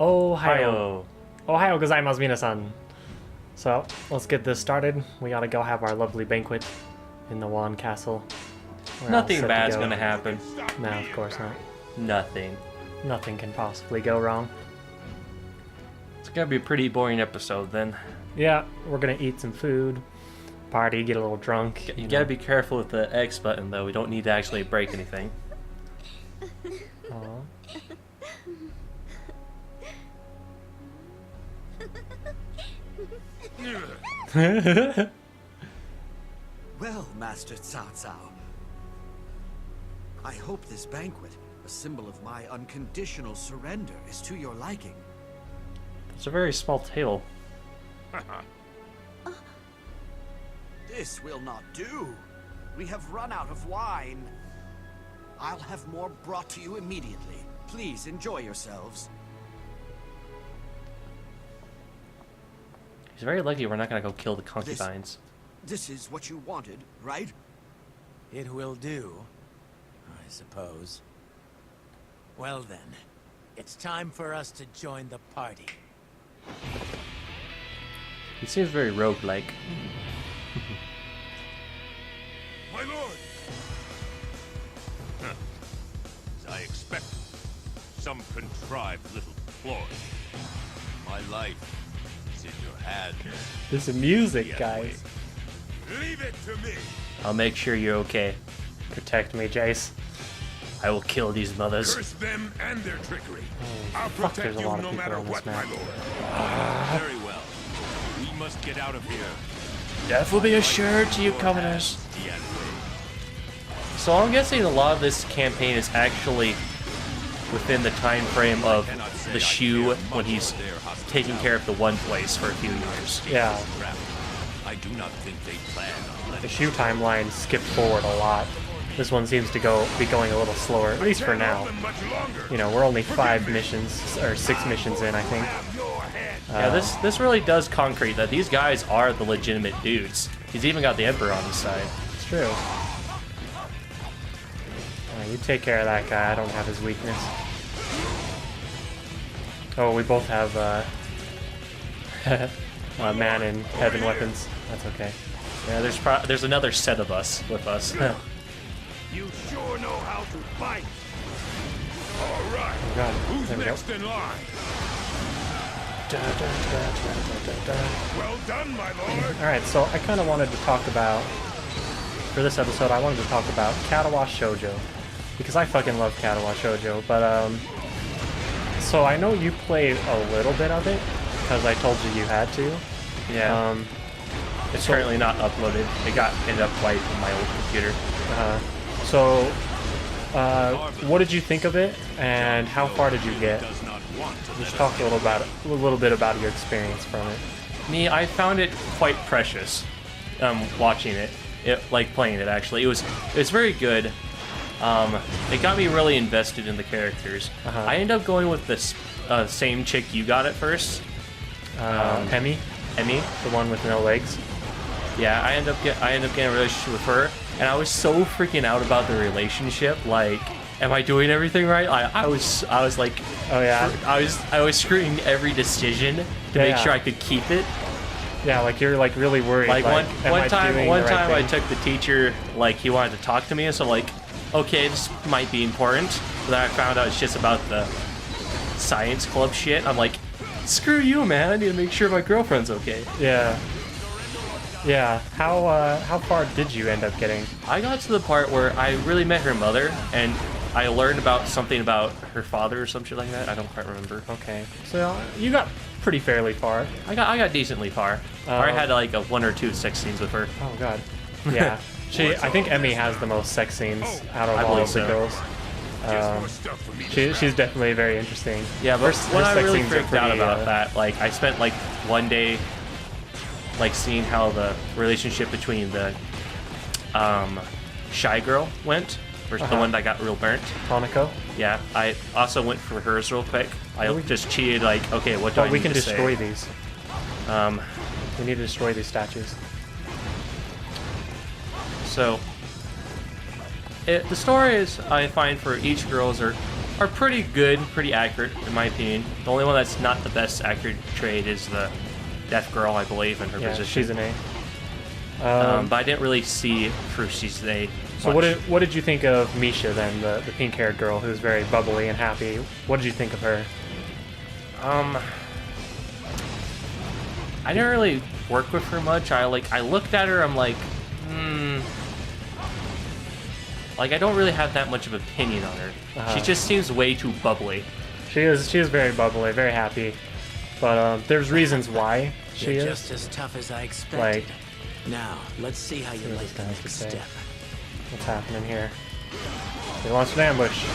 Ohio. Ohio gozaimasu minasan. So, let's get this started. We gotta go have our lovely banquet in the Wand Castle. Nothing bad's gonna happen. No, of course not. Nothing. Nothing can possibly go wrong. It's gonna be a pretty boring episode then. Yeah, we're gonna eat some food, party, get a little drunk. You gotta be careful with the X button though. We don't need to actually break anything. Aww. Well, Master Cao Cao, I hope this banquet, a symbol of my unconditional surrender, is to your liking. It's a very small table. This will not do. We have run out of wine. I'll have more brought to you immediately. Please enjoy yourselves. He's very lucky we're not gonna go kill the concubines. This is what you wanted, right? It will do, I suppose. Well then, it's time for us to join the party. He seems very roguelike. My lord! As I expected, some contrived little ploy. My life is in your hands. This is music, Get guys. away. Leave it to me! I'll make sure you're okay. Protect me, Jace. I will kill these mothers. Curse them and their trickery. I'll fuck, protect there's a you lot of no people matter on this what, map. my lord. Very well. We must get out of here. Death will be assured to you, commoners. The end. So I'm guessing a lot of this campaign is actually within the time frame of the Shu when he's taking care of the one place for a few years. Yeah, I do not think they plan on the letting Shu timeline skipped forward a lot. This one seems to be going a little slower, at least for now. them much longer. You know, we're only 5 missions, or 6 missions in, I think. Have your head. Yeah, this really does concrete that these guys are the legitimate dudes. He's even got the Emperor on his side. It's true. You take care of that guy, I don't have his weakness. Oh, we both have man in heaven weapons. That's okay. Yeah, there's another set of us with us. You sure know how to fight. All right. Oh god, Who's there we go. next in line? Well done, my lord. Alright, so I kind of wanted to talk about, for this episode, I wanted to talk about Katawa Shoujo. Because I fucking love Katawa Shoujo, but, so I know you played a little bit of it, because I told you had to. Yeah. It's currently not uploaded. It ended up wiped on my old computer. So, what did you think of it, and how far did you get? Does not want to Just let talk a little bit about your experience from it. Me, I found it quite precious. Watching it, playing it actually, it's very good. It got me really invested in the characters. I ended up going with this same chick you got at first. Emmy, the one with no legs. Yeah, I ended up getting a relationship with her, and I was so freaking out about the relationship. Like, am I doing everything right? I was like, Oh yeah, I was screwing every decision to make sure I could keep it. yeah. Like you're like really worried. Like am one I time doing the right I thing? took the teacher, like he wanted to talk to me, so I'm like, okay, this might be important. But then I found out it's just about the science club shit. I'm like, screw you, man. I need to make sure my girlfriend's okay. Yeah. Yeah. How far did you end up getting? I got to the part where I really met her mother, and I learned about something about her father or some shit like that. I don't quite remember. Okay. So you got pretty fairly far. I got decently far. I had like a 1 or 2 sex scenes with her. Oh god. Yeah. I think Emmy has the most sex scenes out of I all believe of the so. girls. Just more stuff for me to She's definitely very interesting. Yeah, but Her when I sex really scenes are freaked out pretty, about that, like I spent like one day, like seeing how the relationship between the shy girl went versus the one that got real burnt. Hanako. Yeah, I also went for hers real quick. I just cheated like, okay, what do I But we need can to destroy say? these. We need to destroy these statues. So, the stories I find for each girls are are pretty good, pretty accurate in my opinion. The only one that's not the best accurate trade is the Death Girl, I believe, in her position. She's an A. But I didn't really see through she's an A. So what did you think of Misha then, the pink-haired girl who's very bubbly and happy? What did you think of her? I didn't really work with her much. I looked at her, I'm like, like I don't really have that much of an opinion on her. She just seems way too bubbly. She is very bubbly, very happy. But there's reasons why she You're is. just as tough as I expected. Like, now, let's see how you what like this the guy has to next say. step. What's happening here? They launched an ambush.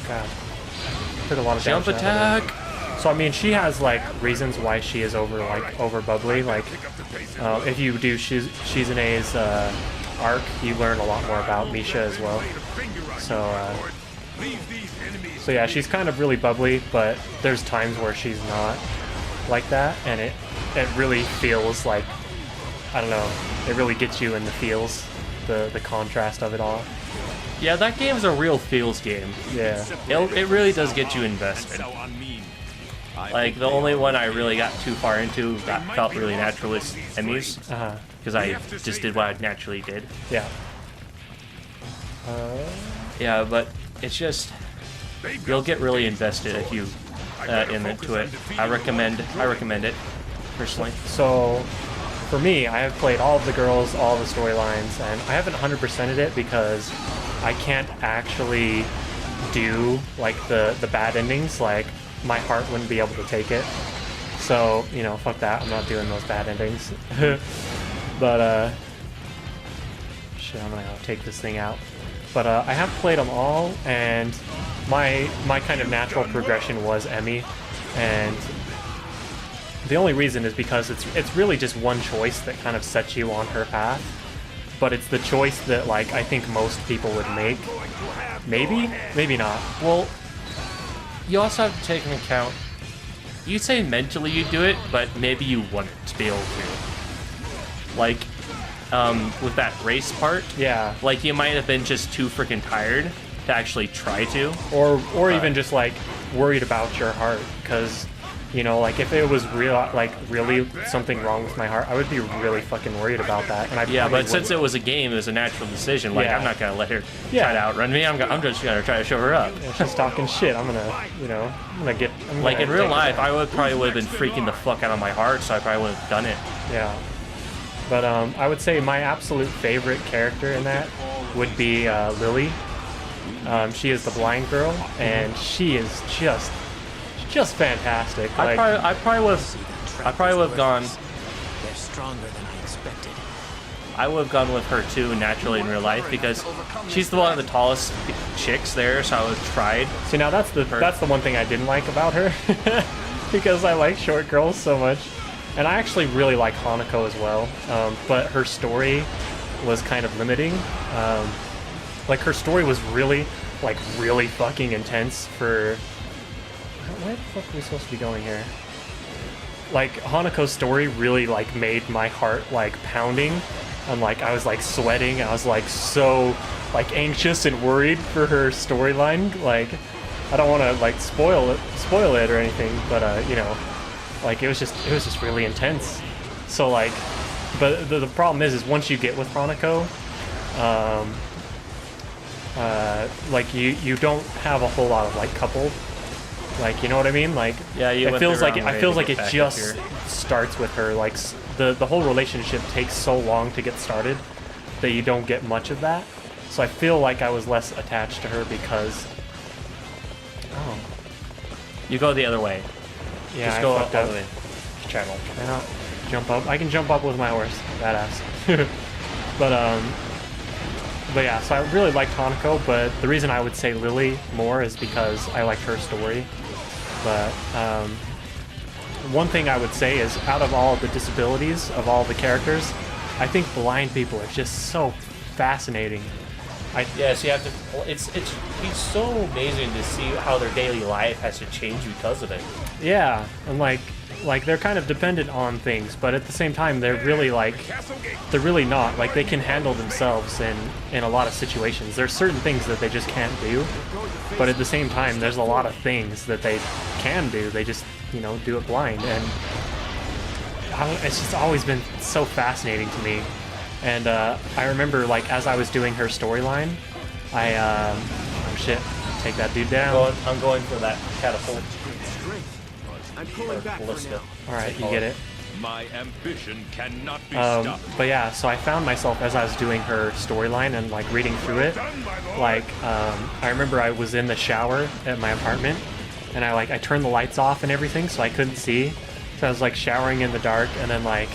God. Took a lot of Jump damage out of her. attack! So I mean, she has like reasons why she is over bubbly. Like, if you do she's an A's arc, you learn a lot more about Misha as well. So yeah, she's kind of really bubbly, but there's times where she's not like that, and it really feels like, I don't know, it really gets you in the feels, the contrast of it all. Yeah, that game's a real feels game. Yeah. It really does get you invested. Like, the only one I really got too far into that felt really natural is Emmy's. Because I just did what I naturally did. Yeah. Yeah, but it's just, you'll get really invested if you into it. I recommend it, personally. So, for me, I have played all of the girls, all the storylines, and I haven't 100%ed it because I can't actually do, like, the bad endings. Like, my heart wouldn't be able to take it. So, you know, fuck that. I'm not doing those bad endings. But, shit, I'm gonna take this thing out. But, I have played them all, and my kind of natural progression was Emmy, and the only reason is because it's really just one choice that kind of sets you on her path, but it's the choice that, like, I think most people would make. Maybe not. Well, you also have to take into account, you say mentally you do it, but maybe you want to be able to. Like, with that race part, Yeah. like you might have been just too freaking tired to actually try to. Or even just, like, worried about your heart, because, you know, like, if it was really something wrong with my heart, I would be really fucking worried about that. And Yeah, but since it was a game, it was a natural decision. Like, Yeah. I'm not gonna let her try to outrun me. I'm just gonna try to show her up. she's talking shit, I'm gonna Like in real life, I probably would have been freaking the fuck out of my heart, so I probably would have done it. Yeah. But I would say my absolute favorite character in that would be Lily. She is the blind girl, and she is just fantastic. Like, I probably would have gone. They're stronger than I expected. I would have gone with her too naturally in real life because she's the one of the tallest chicks there, so I would have tried. see, now that's the one thing I didn't like about her, because I like short girls so much, and I actually really like Hanako as well. But her story was kind of limiting. Like, her story was really fucking intense for... Where the fuck are we supposed to be going here? Like, Hanako's story really, like, made my heart, like, pounding. And, like, I was, like, sweating. I was, like, so, like, anxious and worried for her storyline. Like, I don't want to, like, spoil it or anything, but, you know, like, it was just really intense. So, like, but the problem is once you get with Hanako, like, you don't have a whole lot of, like, couple, like, you know what I mean? Like, Yeah, you it went feels the like wrong way it feels to like get it back just up here. starts with her. Like, the whole relationship takes so long to get started that you don't get much of that. So I feel like I was less attached to her because... Oh. You go the other way. Yeah, Just I go fucked all up. the way. Channel. Can I not jump up? I can jump up with my horse. Badass. But yeah, so I really liked Hanako, but the reason I would say Lily more is because I liked her story. But one thing I would say is, out of all the disabilities of all the characters, I think blind people are just so fascinating. Yes, you have to. It's so amazing to see how their daily life has to change because of it. Yeah, and like, like they're kind of dependent on things, but at the same time they're really not. Like they can handle themselves in a lot of situations. There's certain things that they just can't do, but at the same time there's a lot of things that they can do. They just, you know, do it blind, and it's just always been so fascinating to me. And I remember, like, as I was doing her storyline, oh shit, take that dude down. I'm going for that catapult. I'm pulling back for now. Alright, you get it. My ambition cannot be stopped. But yeah, so I found myself as I was doing her storyline and like reading through it, like I remember I was in the shower at my apartment, and I turned the lights off and everything so I couldn't see. So I was like showering in the dark, and then like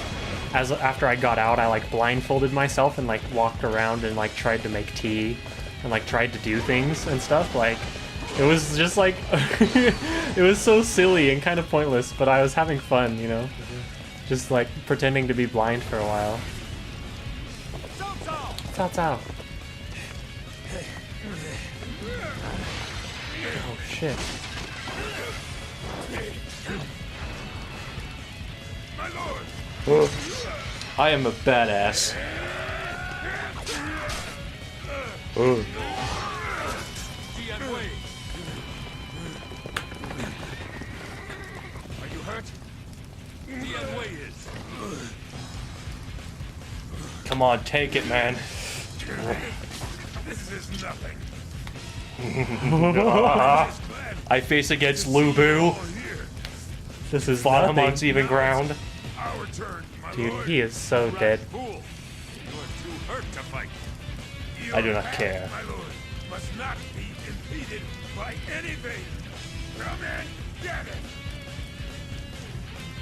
after I got out, I like blindfolded myself and like walked around and like tried to make tea and like tried to do things and stuff. Like it was just like it was so silly and kind of pointless, but I was having fun, you know. Just like pretending to be blind for a while. Cao Cao. Oh shit. I am a badass. Ooh. Are you hurt? Come on, take it, man. This is nothing. I face against Lubu. This is Fought him on nothing. even ground. Our turn, my Dude, lord. he is so dead. Fool. You are too hurt to fight. I do Your not path, care. My lord, must not be impeded by anything. Come and get it.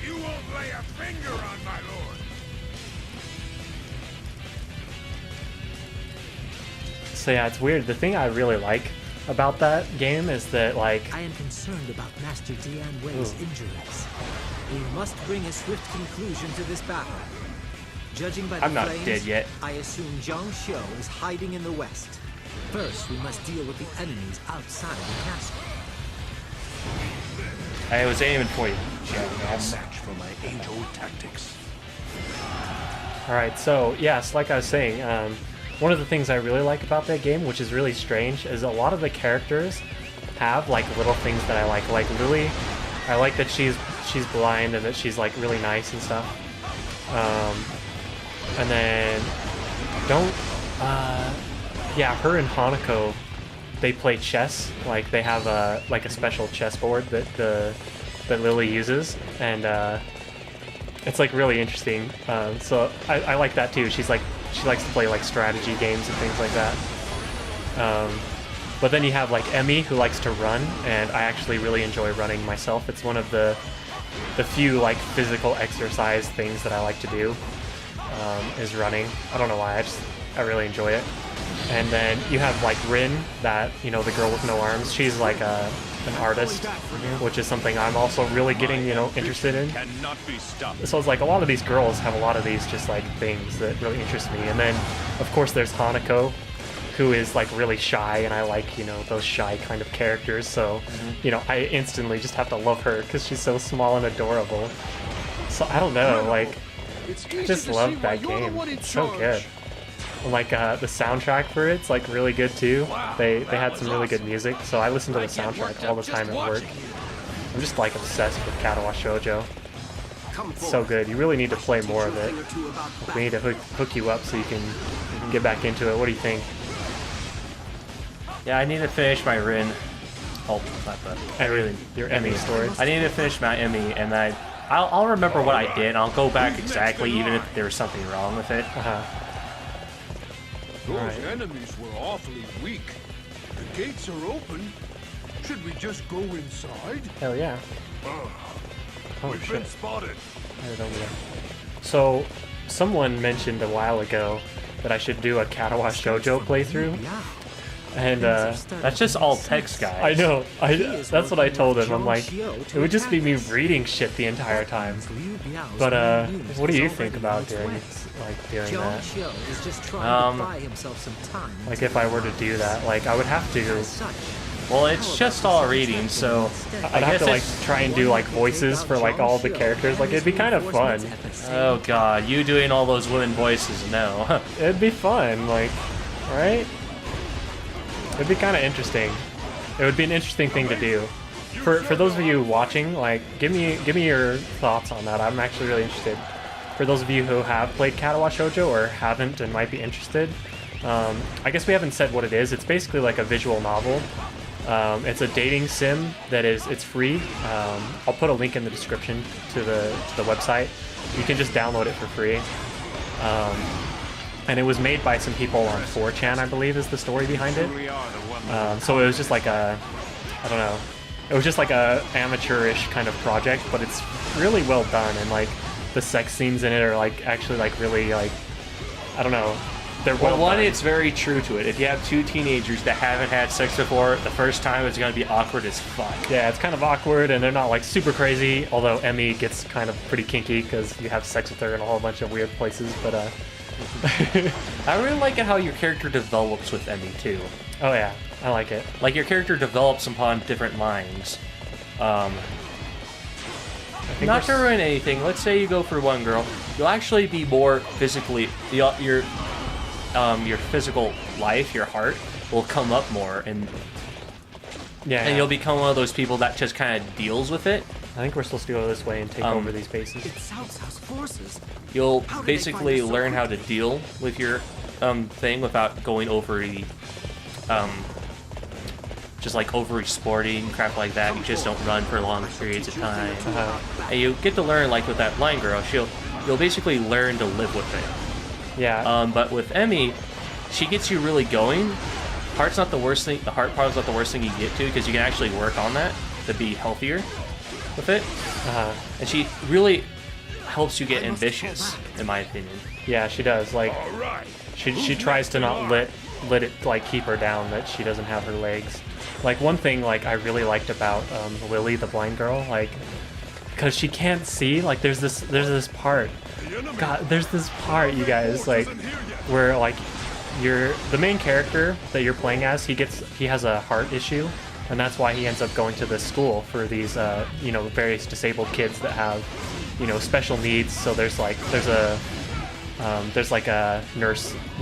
You won't lay a finger on my lord. So yeah, it's weird. The thing I really like about that game is that, like, I am concerned about Master Dian Wei's injuries. We must bring a swift conclusion to this battle. Judging by the I'm not flames, dead yet. I assume Zhang Xiu is hiding in the west. First, we must deal with the enemies outside the castle. I was aiming for you. Match for my age-old tactics. alright, so, yes, like I was saying, one of the things I really like about that game, which is really strange, is a lot of the characters have, like, little things that I like. Like, Lily, I like that she's blind and that she's, like, really nice and stuff. And then, yeah, her and Hanako, they play chess. Like, they have a special chessboard that Lily uses, and it's like really interesting. So I like that too. She likes to play like strategy games and things like that. But then you have like Emmy, who likes to run, and I actually really enjoy running myself. It's one of the few like physical exercise things that I like to do, is running. I don't know why, I really enjoy it. And then you have like Rin, that, you know, the girl with no arms. She's like an artist, which is something I'm also really getting, you know, interested in. Cannot be stopped. So it's like a lot of these girls have a lot of these just like things that really interest me. And then of course there's Hanako, who is like really shy, and I like, you know, those shy kind of characters. So, you know, I instantly just have to love her because she's so small and adorable. So I don't know, like, I just love that game. It's so good. Like the soundtrack for it's like really good too. They had some really good music, so I listen to the soundtrack all the time at work. I'm just like obsessed with Katawa Shoujo. It's so good. You really need to play more of it. We need to hook you up so you can get back into it. What do you think? Yeah, I need to finish my Rin. Oh, not that. Your Emmy story. I need to finish my Emmy, and I'll remember what I did. I'll go back exactly, even if there was something wrong with it. Those enemies were awfully weak. The gates are open. Should we just go inside? Hell yeah. Oh We've been shit. spotted. Right over there. So, someone mentioned a while ago that I should do a Katawa Shoujo playthrough. And That's just all text, guys. I know. That's what I told him. I'm like, it would just be me reading shit the entire time. But what do you think about doing Zhang that? Xiu is just trying to buy himself some time. Like if I were to do that, like I would have to. As such, Well, it's just all reading, so I'd have to like try and do like voices for like all the characters. Like it'd be kind of fun. Oh god, you doing all those women voices? No. It'd be fun, like, right? It'd be kind of interesting. It would be an interesting thing to do. For those of you watching, like, give me your thoughts on that. I'm actually really interested. For those of you who have played Katawa Shoujo or haven't and might be interested, I guess we haven't said what it is. It's basically like a visual novel. It's a dating sim that it's free. I'll put a link in the description to the website. You can just download it for free. And it was made by some people on 4chan, I believe, is the story behind it. So it was just like I don't know. It was just like a amateurish kind of project, but it's really well done, and like the sex scenes in it are like actually like really like, I don't know. They're well one, done. it's very true to it. If you have two teenagers that haven't had sex before, the first time it's going to be awkward as fuck. Yeah, it's kind of awkward, and they're not like super crazy, although Emmy gets kind of pretty kinky because you have sex with her in a whole bunch of weird places, but I really like it how your character develops with Emmy too. Oh yeah, I like it. Like your character develops upon different minds. Not to ruin anything, let's say you go for one girl, you'll actually be more physically, your physical life, your heart, will come up more, and you'll become one of those people that just kind of deals with it. I think we're supposed to go this way and take over these bases. It's South House forces. You'll How did basically they find us so learn how to quickly? deal with your thing without going over the just like over sporting crap like that. You just don't run for long periods of time. And you get to learn, like with that blind girl, you'll basically learn to live with it. Yeah. But with Emmy, she gets you really going. Heart's not the worst thing. The heart part is not the worst thing you get to, because you can actually work on that to be healthier with it. And she really helps you get ambitious, in my opinion. Yeah, she does. Like, she tries to not let it like keep her down that she doesn't have her legs. Like one thing like I really liked about Lily, the blind girl, like, because she can't see. Like there's this part. God, there's this part, you guys, like where like the main character that you're playing as, he has a heart issue, and that's why he ends up going to this school for these various disabled kids that have special needs. So there's a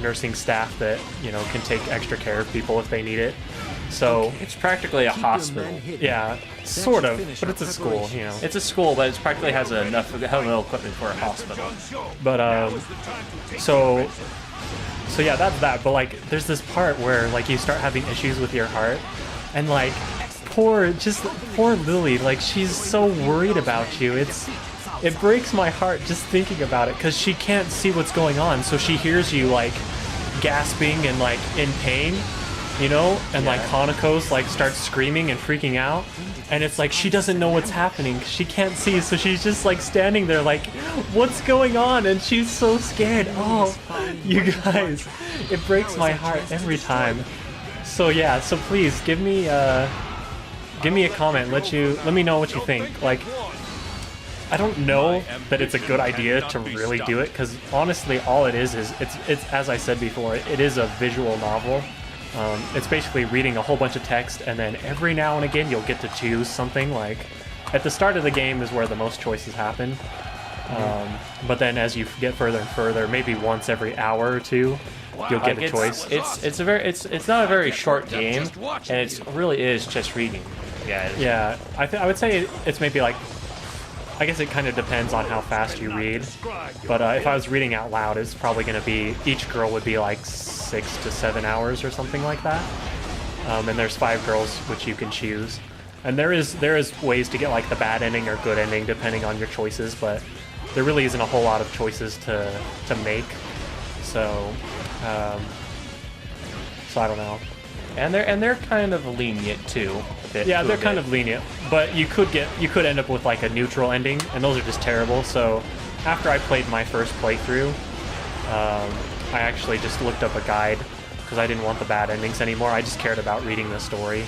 nursing staff that can take extra care of people if they need it. So it's practically a hospital. Yeah, sort of, but it's a school. It's a school, but it practically has enough medical equipment for a hospital. But so yeah, that's that. But like, there's this part where like you start having issues with your heart, and like poor Lily, like she's so worried about you. It breaks my heart just thinking about it, because she can't see what's going on, so she hears you like gasping and like in pain, and like Hanako's like starts screaming and freaking out, and it's like she doesn't know what's happening, she can't see, so she's just like standing there like, what's going on? And she's so scared. Oh, you guys, it breaks my heart every time. So yeah, so please give me a comment, let me know what you think. Like, I don't know that it's a good idea to really do it, because honestly all it is it's as I said before, it is a visual novel. It's basically reading a whole bunch of text, and then every now and again you'll get to choose something. Like at the start of the game is where the most choices happen, but then as you get further and further, maybe once every hour or two, you'll get a choice. It's not a very short game, and it really is just reading. Yeah, I would say it's maybe like, I guess it kind of depends on how fast you read, but if I was reading out loud, it's probably going to be, each girl would be like 6 to 7 hours or something like that. And there's 5 girls which you can choose, and there is ways to get like the bad ending or good ending depending on your choices, but there really isn't a whole lot of choices to make. So I don't know. And they're kind of lenient too. Yeah, they're kind of lenient, but you could end up with like a neutral ending, and those are just terrible. So after I played my first playthrough, I actually just looked up a guide, because I didn't want the bad endings anymore. I just cared about reading the story.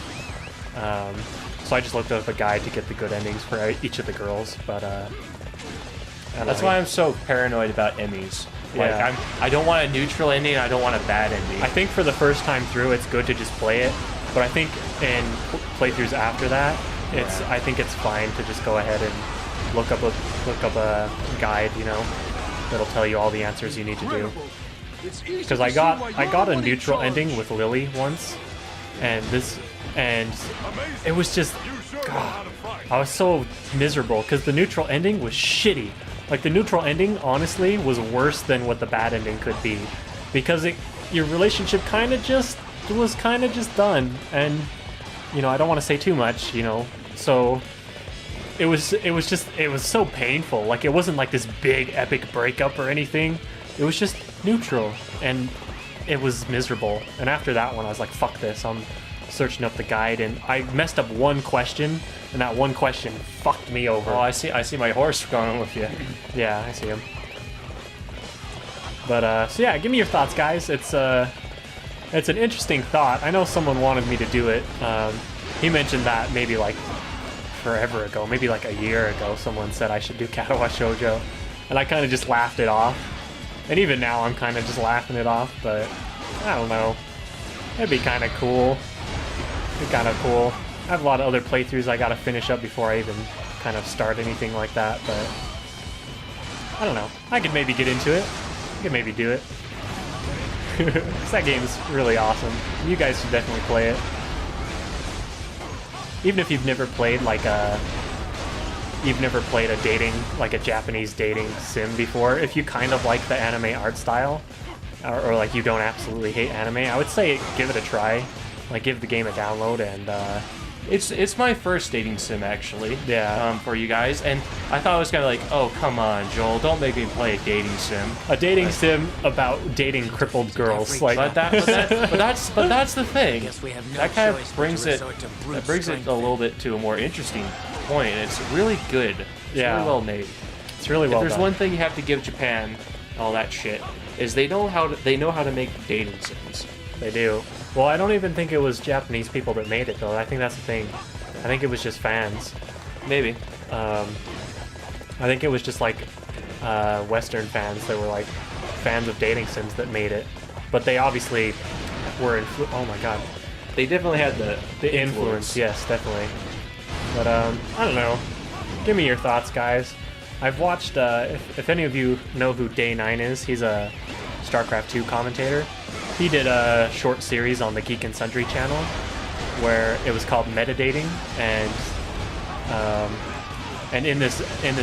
So I just looked up a guide to get the good endings for each of the girls. But that's why I'm so paranoid about Emmys. Yeah. Like I don't want a neutral ending, I don't want a bad ending. I think for the first time through, it's good to just play it But I think in playthroughs after that, I think it's fine to just go ahead and look up a guide, you know, that'll tell you all the answers you need to do. Because I got a neutral ending with Lily once, and it was just, God, I was so miserable because the neutral ending was shitty. Like, the neutral ending, honestly, was worse than what the bad ending could be, because your relationship was kind of just done, and, you know, I don't want to say too much, you know, so it was so painful. Like, it wasn't like this big epic breakup or anything. It was just neutral, and it was miserable. And after that one, I was like, fuck this, I'm searching up the guide, and I messed up one question, and that one question fucked me over. Oh, I see my horse going with you. Yeah, I see him. But so yeah, give me your thoughts, guys. It's an interesting thought. I know someone wanted me to do it. He mentioned that maybe like forever ago, maybe like a year ago, someone said I should do Katawa Shoujo, and I kind of just laughed it off. And even now, I'm kind of just laughing it off. But I don't know. It'd be kind of cool. I have a lot of other playthroughs I gotta finish up before I even kind of start anything like that, but I don't know. I could maybe get into it. I could maybe do it. 'Cause that game is really awesome. You guys should definitely play it. Even if you've never played like a Japanese dating sim before, if you kind of like the anime art style, or like you don't absolutely hate anime, I would say give it a try. Like, give the game a download, and it's my first dating sim, actually. Yeah. For you guys, and I thought it was kind of like, oh, come on, Joel, don't make me play a dating sim. A dating sim about dating crippled girls. Like, but that's the thing. Guess we have no That kind of choice but brings to it resort to brute a strength little bit to a more interesting point. It's really good. It's Yeah. really well made. it's really well If there's done. one thing you have to give Japan, all that shit, is they know how to make dating sims. They do. Well, I don't even think it was Japanese people that made it, though. I think that's the thing. I think it was just fans. Maybe. I think it was just like Western fans that were like fans of dating sims that made it. But they obviously were oh my god. They definitely had the Influence, yes, definitely. But I don't know. Give me your thoughts, guys. I've watched, if any of you know who Day 9 is, he's a StarCraft 2 commentator. He did a short series on the Geek and Sundry channel where it was called Metadating, and in this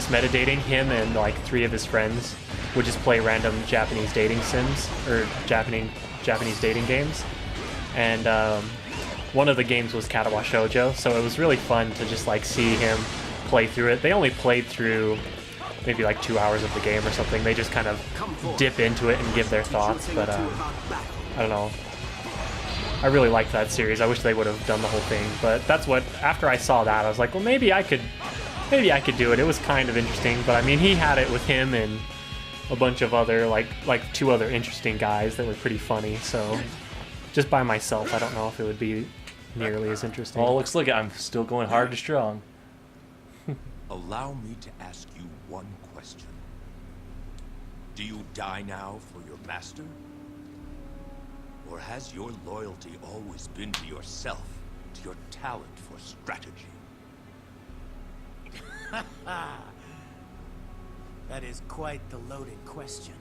metadating, him and like 3 of his friends would just play random Japanese dating sims or Japanese dating games, and one of the games was Katawa Shoujo, so it was really fun to just like see him play through it. They only played through maybe like 2 hours of the game or something. They just kind of dip into it and give their thoughts, but I don't know. I really liked that series. I wish they would have done the whole thing, but that's what, after I saw that, I was like, well, maybe I could do it. It was kind of interesting, but I mean, he had it with him and a bunch of other, like 2 other interesting guys that were pretty funny, so just by myself, I don't know if it would be nearly as interesting. Oh, looks like I'm still going hard to strong. Allow me to ask you one question. Do you die now for your master? Or has your loyalty always been to yourself, to your talent for strategy? That is quite the loaded question.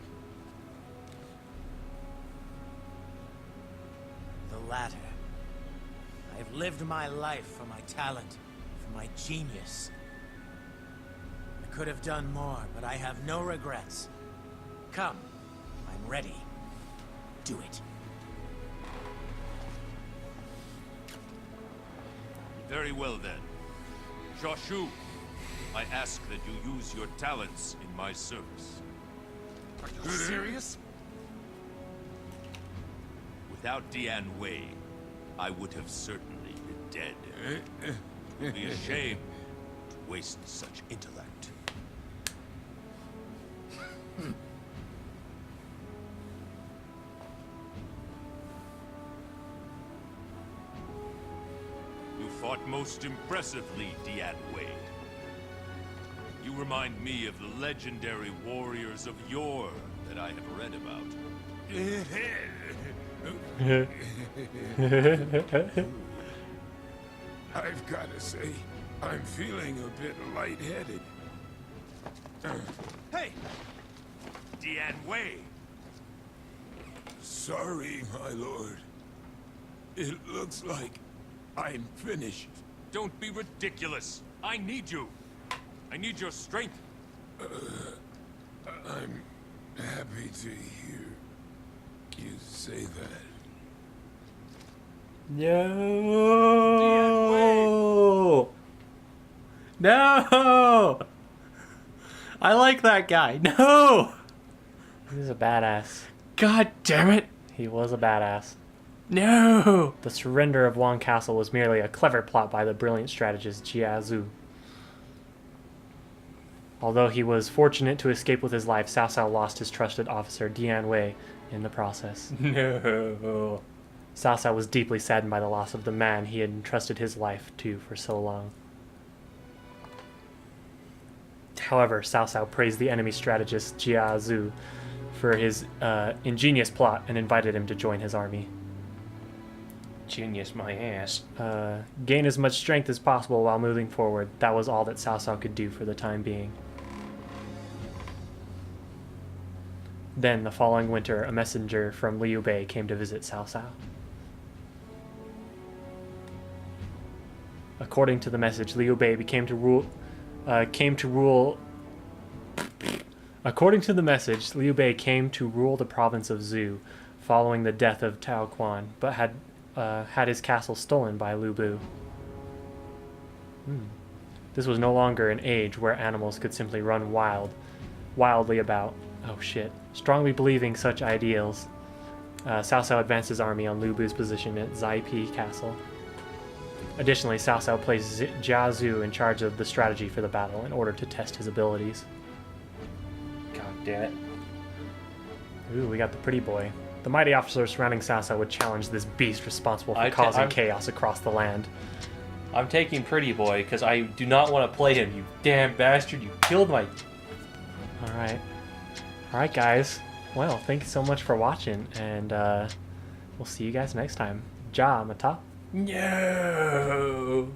The latter. I've lived my life for my talent, for my genius. I could have done more, but I have no regrets. Come, I'm ready. Do it. Very well then. Joshu, I ask that you use your talents in my service. Are you serious? Without Dian Wei, I would have certainly been dead. It would be a shame to waste such intellect. You fought most impressively, Dian Wei. You remind me of the legendary warriors of yore that I have read about. I've got to say, I'm feeling a bit lightheaded. Hey! Dian Wei! Sorry, my lord. It looks like I'm finished. Don't be ridiculous. I need you. I need your strength. I'm happy to hear you say that. No. No. I like that guy. No. He was a badass. God damn it! He was a badass. No! The surrender of Wang Castle was merely a clever plot by the brilliant strategist Jia Zhu. Although he was fortunate to escape with his life, Cao Cao lost his trusted officer Dian Wei in the process. No. Cao Cao was deeply saddened by the loss of the man he had entrusted his life to for so long. However, Cao Cao praised the enemy strategist Jia Zhu for his ingenious plot and invited him to join his army. Genius my ass. Gain as much strength as possible while moving forward. That was all that Cao Cao could do for the time being. Then, the following winter, a messenger from Liu Bei came to visit Cao Cao. According to the message, Liu Bei came to rule the province of Zhu following the death of Tao Quan, but had his castle stolen by Lu Bu. This was no longer an age where animals could simply run wildly about. Oh shit. Strongly believing such ideals, Cao Cao advanced his army on Lu Bu's position at Zaipi Castle. Additionally, Cao Cao placed Jia Zhu in charge of the strategy for the battle in order to test his abilities. God damn it. Ooh, we got the pretty boy. The mighty officers surrounding Cao Cao would challenge this beast responsible for causing chaos across the land. I'm taking Pretty Boy because I do not want to play him, you damn bastard. You killed my... Alright. Alright, guys. Well, thank you so much for watching, and we'll see you guys next time. Ja, mata. No!